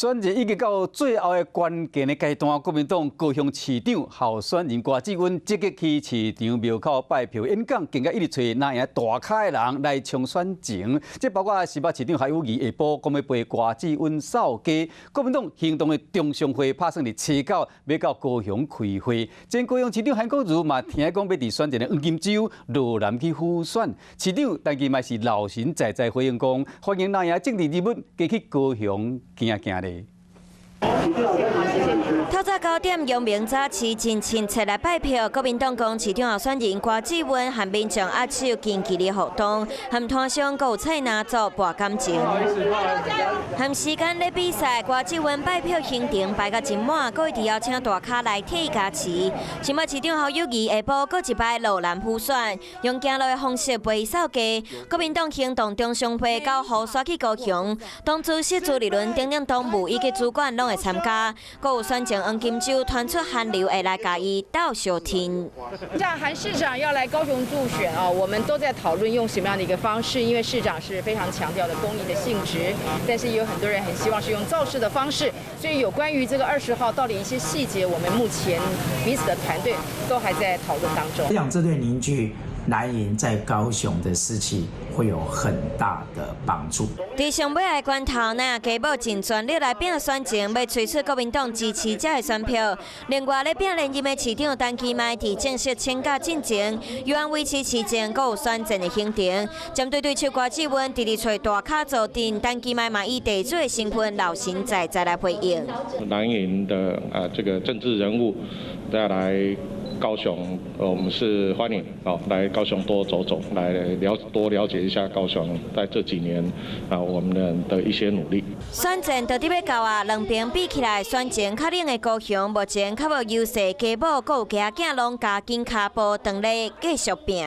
选战已经到最后的关键的阶段，国民党高雄市长候选人郭志温积极去市场庙口拜票演讲，更加一直找哪样大咖的人来冲选情。这包括新北市长还有下晡讲要陪郭志温扫街。国民党行动的中常会拍算伫7九要到高雄开会。前高雄市长韩国瑜嘛听讲要伫选战的黄金周罗南去辅选。市长但其嘛是老神在在回应讲，欢迎哪样政治人物加去高雄行行咧。透早9点，阳明早市真亲切来拜票。国民党讲市长候选人郭志温和民众握手近距离互动，和摊商有菜拿做博感情。和时间咧比赛，郭志温拜票行程排甲真满，佫一直邀请大咖来替伊加持。新北市长侯友宜下晡佫一摆路南辅选，用行路的方式陪伊扫街。国民党行动中常会到雨刷去高雄，党主席朱立伦等等党务以及主管拢会参加，佫有选前黄金周传出韩流会来甲伊斗相听。像韩市长要来高雄助选啊，我们都在讨论用什么样的一个方式，因为市长是非常强调的公益的性质，但是也有很多人很希望是用造势的方式，所以有关于这个20号到底一些细节，我们目前彼此的团队都还在讨论当中。我想这对凝聚蓝营在高雄的士气会有很大的帮助。伫上尾的关头，那家某尽全力来拼选情，要催促国民党支持者的选票。另外，咧拼连任的市长陈其迈伫正式请假进前，又按维持市政，阁有选战的行程。针对对手郭志温，直直找大咖坐镇，陈其迈嘛以地主的身份老神在在来回应。蓝营的这个政治人物再来高雄，我们是欢迎来高雄多走走，来多了解一下高雄在这几年我们的一些努力。选战到底要到啊？两边比起来，选情较冷的高雄，目前较无优势，家某阁有家囝拢加紧脚步，等咧继续拼。